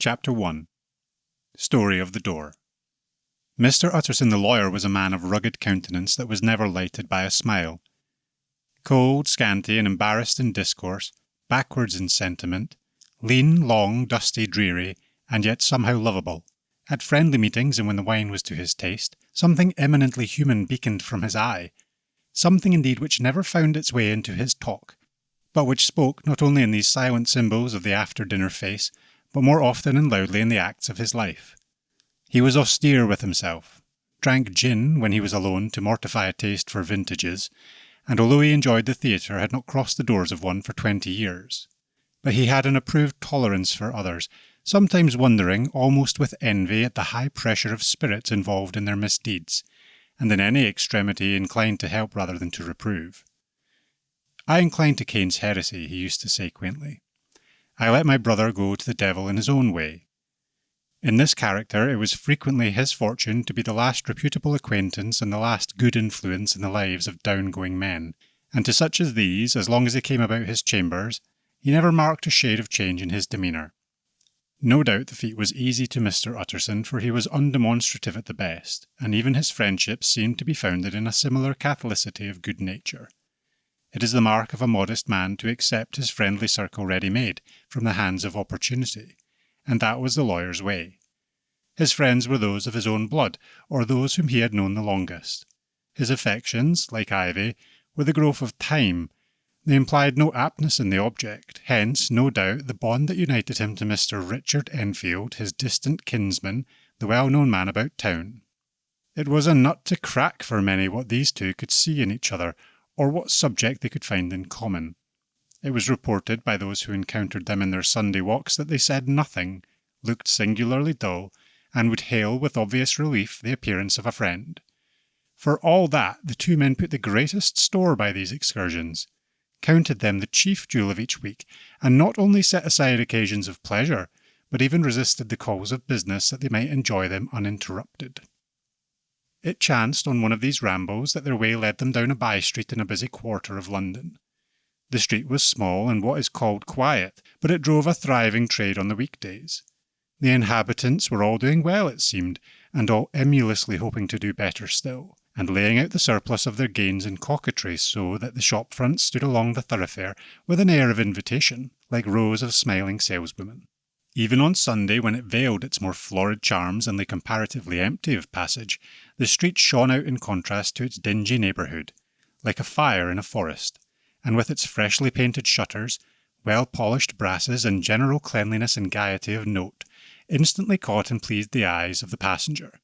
Chapter 1. Story of the Door. Mr. Utterson the lawyer was a man of rugged countenance that was never lighted by a smile. Cold, scanty, and embarrassed in discourse, backwards in sentiment, lean, long, dusty, dreary, and yet somehow lovable. At friendly meetings and when the wine was to his taste, something eminently human beaconed from his eye, something indeed which never found its way into his talk, but which spoke not only in these silent symbols of the after-dinner face, but more often and loudly in the acts of his life. He was austere with himself, drank gin when he was alone to mortify a taste for vintages, and although he enjoyed the theatre, had not crossed the doors of one for 20 years. But he had an approved tolerance for others, sometimes wondering, almost with envy, at the high pressure of spirits involved in their misdeeds, and in any extremity inclined to help rather than to reprove. "I incline to Cain's heresy," he used to say quaintly. "I let my brother go to the devil in his own way." In this character it was frequently his fortune to be the last reputable acquaintance and the last good influence in the lives of down-going men, and to such as these, as long as they came about his chambers, he never marked a shade of change in his demeanour. No doubt the feat was easy to Mr. Utterson, for he was undemonstrative at the best, and even his friendships seemed to be founded in a similar catholicity of good nature. It is the mark of a modest man to accept his friendly circle ready-made from the hands of opportunity, and that was the lawyer's way. His friends were those of his own blood, or those whom he had known the longest. His affections, like ivy, were the growth of time. They implied no aptness in the object, hence, no doubt, the bond that united him to Mr. Richard Enfield, his distant kinsman, the well-known man about town. It was a nut to crack for many what these two could see in each other, or what subject they could find in common. It was reported by those who encountered them in their Sunday walks that they said nothing, looked singularly dull, and would hail with obvious relief the appearance of a friend. For all that, the two men put the greatest store by these excursions, counted them the chief jewel of each week, and not only set aside occasions of pleasure, but even resisted the calls of business that they might enjoy them uninterrupted. It chanced on one of these rambles that their way led them down a by-street in a busy quarter of London. The street was small and what is called quiet, but it drove a thriving trade on the weekdays. The inhabitants were all doing well, it seemed, and all emulously hoping to do better still, and laying out the surplus of their gains in coquetry so that the shop fronts stood along the thoroughfare with an air of invitation, like rows of smiling saleswomen. Even on Sunday, when it veiled its more florid charms and lay comparatively empty of passage, the street shone out in contrast to its dingy neighbourhood, like a fire in a forest, and with its freshly painted shutters, well-polished brasses, and general cleanliness and gaiety of note, instantly caught and pleased the eyes of the passenger.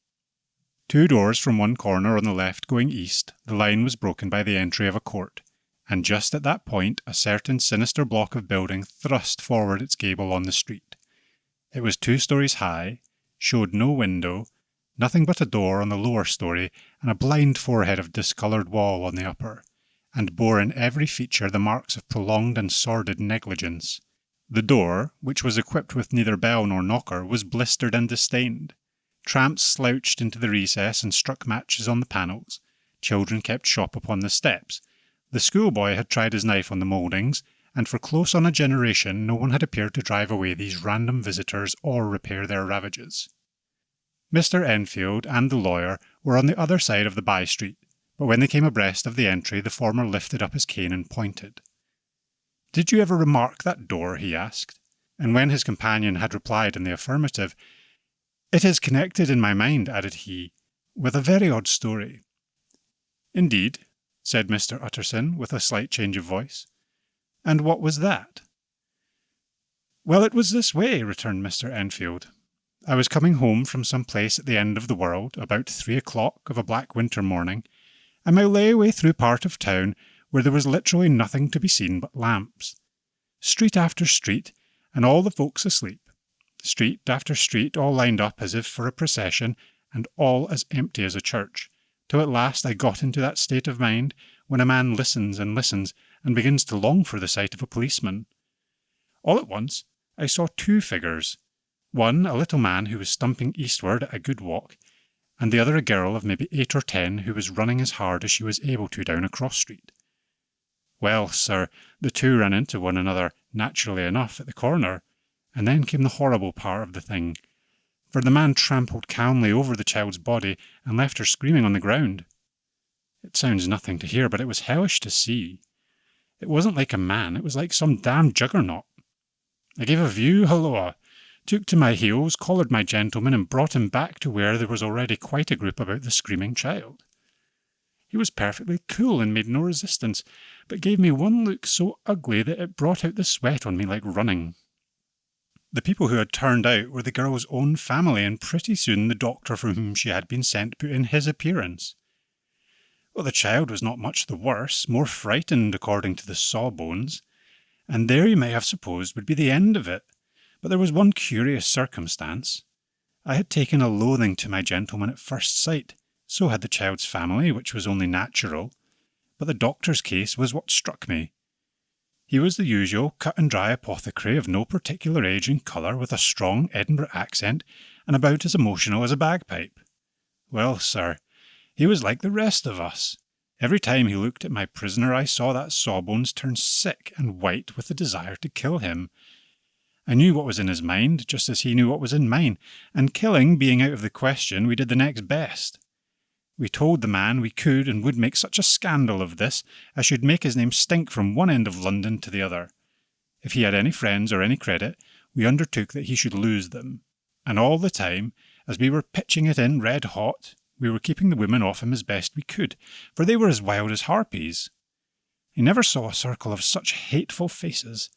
2 doors from one corner on the left going east, the line was broken by the entry of a court, and just at that point a certain sinister block of building thrust forward its gable on the street. It was 2 stories high, showed no window, nothing but a door on the lower story, and a blind forehead of discoloured wall on the upper, and bore in every feature the marks of prolonged and sordid negligence. The door, which was equipped with neither bell nor knocker, was blistered and distained. Tramps slouched into the recess and struck matches on the panels. Children kept shop upon the steps. The schoolboy had tried his knife on the mouldings, and for close on a generation no one had appeared to drive away these random visitors or repair their ravages. Mr. Enfield and the lawyer were on the other side of the by-street, but when they came abreast of the entry, the former lifted up his cane and pointed. "Did you ever remark that door?" he asked, and when his companion had replied in the affirmative, "It is connected in my mind," added he, "with a very odd story." "Indeed?" said Mr. Utterson, with a slight change of voice. "And what was that?" "Well, it was this way," returned Mr. Enfield. "I was coming home from some place at the end of the world, about 3 o'clock of a black winter morning, and my lay way through part of town where there was literally nothing to be seen but lamps. Street after street, and all the folks asleep. Street after street, all lined up as if for a procession, and all as empty as a church, till at last I got into that state of mind when a man listens and listens, and begins to long for the sight of a policeman. All at once I saw 2 figures, one a little man who was stumping eastward at a good walk, and the other a girl of maybe 8 or 10 who was running as hard as she was able to down a cross-street. Well, sir, the 2 ran into one another naturally enough at the corner, And then came the horrible part of the thing, for the man trampled calmly over the child's body and left her screaming on the ground. It sounds nothing to hear, but it was hellish to see. It wasn't like a man, it was like some damned juggernaut. I gave a view halloa, took to my heels, collared my gentleman, and brought him back to where there was already quite a group about the screaming child. He was perfectly cool and made no resistance, but gave me one look so ugly that it brought out the sweat on me like running. The people who had turned out were the girl's own family, and pretty soon the doctor for whom she had been sent put in his appearance. Well, the child was not much the worse, more frightened according to the sawbones, and there you may have supposed would be the end of it. But there was one curious circumstance. I had taken a loathing to my gentleman at first sight, so had the child's family, which was only natural, but the doctor's case was what struck me. He was the usual cut-and-dry apothecary of no particular age and colour, with a strong Edinburgh accent, and about as emotional as a bagpipe. Well, sir, he was like the rest of us. Every time he looked at my prisoner, I saw that Sawbones turn sick and white with the desire to kill him. I knew what was in his mind, just as he knew what was in mine, and killing being out of the question, we did the next best. We told the man we could and would make such a scandal of this as should make his name stink from one end of London to the other. If he had any friends or any credit, we undertook that he should lose them. And all the time, as we were pitching it in red hot, we were keeping the women off him as best we could, for they were as wild as harpies. He never saw a circle of such hateful faces,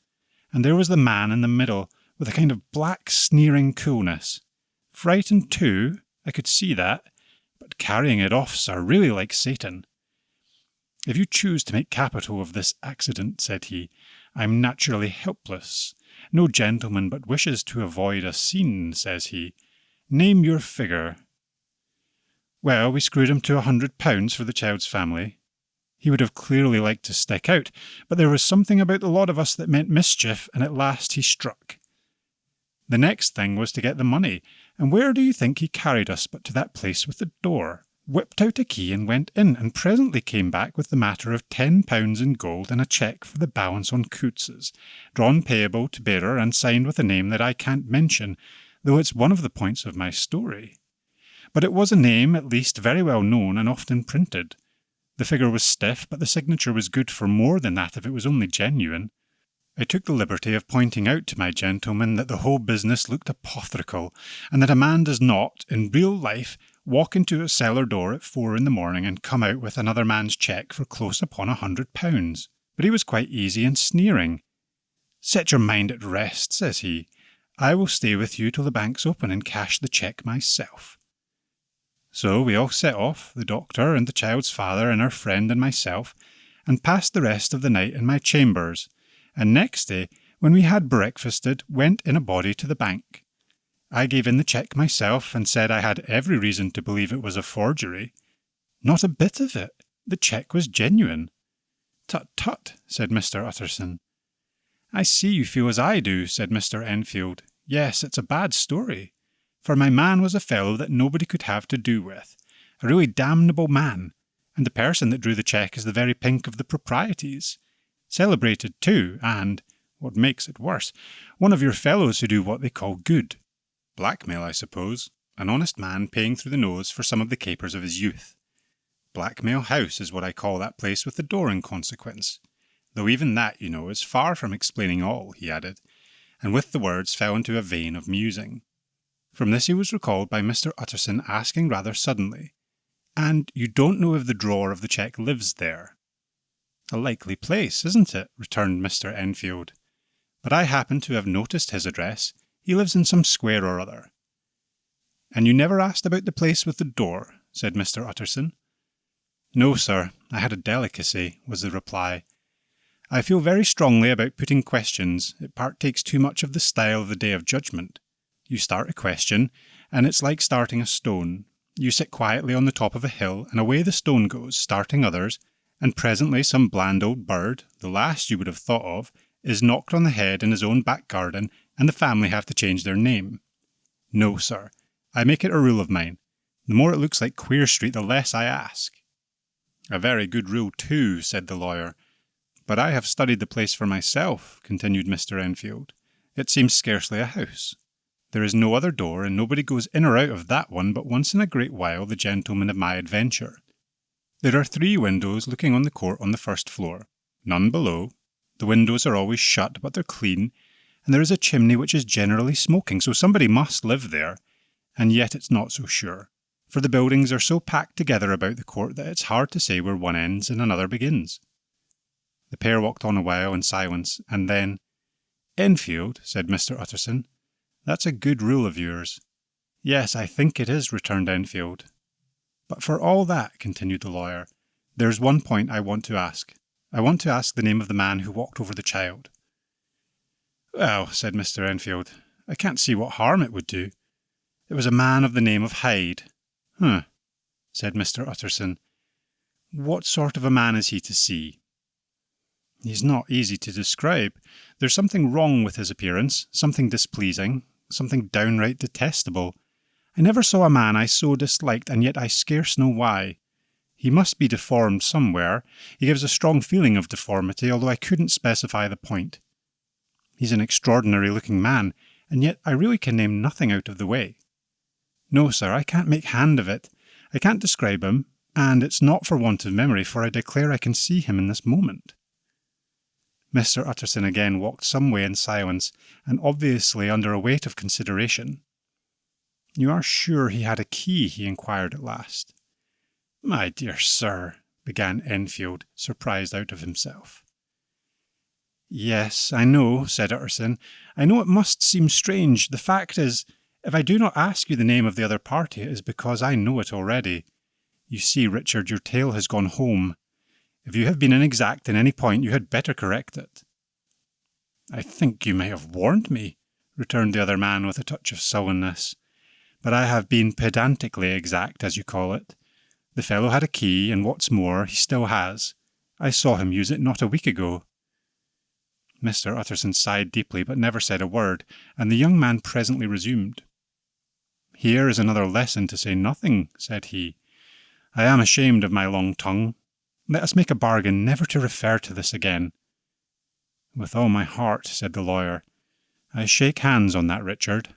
and there was the man in the middle, with a kind of black sneering coolness. Frightened too, I could see that, but carrying it off, sir, really like Satan. If you choose to make capital of this accident, said he, I am naturally helpless. No gentleman but wishes to avoid a scene, says he. Name your figure. Well, we screwed him to £100 for the child's family. He would have clearly liked to stick out, but there was something about the lot of us that meant mischief, and at last he struck. The next thing was to get the money, and where do you think he carried us but to that place with the door, whipped out a key and went in, and presently came back with the matter of £10 in gold and a cheque for the balance on Coutts's, drawn payable to bearer and signed with a name that I can't mention, though it's one of the points of my story. But it was a name, at least, very well known and often printed. The figure was stiff, but the signature was good for more than that if it was only genuine. I took the liberty of pointing out to my gentleman that the whole business looked apothecarical, and that a man does not, in real life, walk into a cellar door at 4 a.m. and come out with another man's cheque for close upon £100. But he was quite easy and sneering. Set your mind at rest, says he. I will stay with you till the bank's open and cash the cheque myself. So we all set off, the doctor and the child's father and our friend and myself, and passed the rest of the night in my chambers, and next day, when we had breakfasted, went in a body to the bank. I gave in the cheque myself and said I had every reason to believe it was a forgery. Not a bit of it. The cheque was genuine. Tut, tut, said Mr. Utterson. I see you feel as I do, said Mr. Enfield. Yes, it's a bad story. For my man was a fellow that nobody could have to do with, a really damnable man, and the person that drew the cheque is the very pink of the proprieties. Celebrated too, and, what makes it worse, one of your fellows who do what they call good. Blackmail, I suppose, an honest man paying through the nose for some of the capers of his youth. Blackmail House is what I call that place with the door in consequence, though even that, you know, is far from explaining all, he added, and with the words fell into a vein of musing. From this he was recalled by Mr. Utterson asking rather suddenly, "And you don't know if the drawer of the cheque lives there?" "A likely place, isn't it?" returned Mr. Enfield. "But I happen to have noticed his address. He lives in some square or other." "And you never asked about the place with the door?" said Mr. Utterson. "No, sir, I had a delicacy," was the reply. "I feel very strongly about putting questions. It partakes too much of the style of the Day of Judgment. You start a question, and it's like starting a stone. You sit quietly on the top of a hill, and away the stone goes, starting others, and presently some bland old bird, the last you would have thought of, is knocked on the head in his own back garden, and the family have to change their name. No, sir, I make it a rule of mine. The more it looks like Queer Street, the less I ask." "A very good rule too," said the lawyer. "But I have studied the place for myself," continued Mr. Enfield, It seems scarcely a house. There is no other door, and nobody goes in or out of that one but once in a great while the gentleman of my adventure. There are 3 windows looking on the court on the first floor, none below. The windows are always shut, but they're clean, and there is a chimney which is generally smoking, so somebody must live there, and yet it's not so sure, for the buildings are so packed together about the court that it's hard to say where one ends and another begins. The pair walked on a while in silence, and then, "Enfield," said Mr. Utterson, "that's a good rule of yours." "Yes, I think it is," returned Enfield. "But for all that," continued the lawyer, "there's one point I want to ask. I want to ask the name of the man who walked over the child." "Well," said Mr. Enfield, "I can't see what harm it would do. It was a man of the name of Hyde." "Huh," said Mr. Utterson. "What sort of a man is he to see?" "He's not easy to describe. There's something wrong with his appearance, something displeasing, something downright detestable. I never saw a man I so disliked, and yet I scarce know why. He must be deformed somewhere. He gives a strong feeling of deformity, although I couldn't specify the point. He's an extraordinary-looking man, and yet I really can name nothing out of the way. No, sir, I can't make hand of it. I can't describe him, and it's not for want of memory, for I declare I can see him in this moment." Mr. Utterson again walked some way in silence, and obviously under a weight of consideration. "You are sure he had a key?" he inquired at last. "My dear sir," began Enfield, surprised out of himself. "Yes, I know," said Utterson. "I know it must seem strange. The fact is, if I do not ask you the name of the other party, it is because I know it already. You see, Richard, your tale has gone home. If you have been inexact in any point, you had better correct it." "I think you may have warned me," returned the other man with a touch of sullenness. "But I have been pedantically exact, as you call it. The fellow had a key, and what's more, he still has. I saw him use it not a week ago." Mr. Utterson sighed deeply, but never said a word, and the young man presently resumed. "Here is another lesson to say nothing," said he. "I am ashamed of my long tongue. Let us make a bargain never to refer to this again." "With all my heart," said the lawyer. "I shake hands on that, Richard."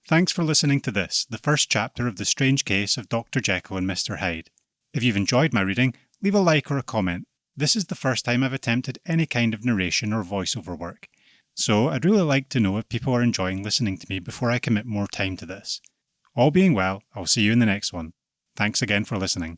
Thanks for listening to this, the first chapter of The Strange Case of Dr. Jekyll and Mr. Hyde. If you've enjoyed my reading, leave a like or a comment. This is the first time I've attempted any kind of narration or voiceover work, so I'd really like to know if people are enjoying listening to me before I commit more time to this. All being well, I'll see you in the next one. Thanks again for listening.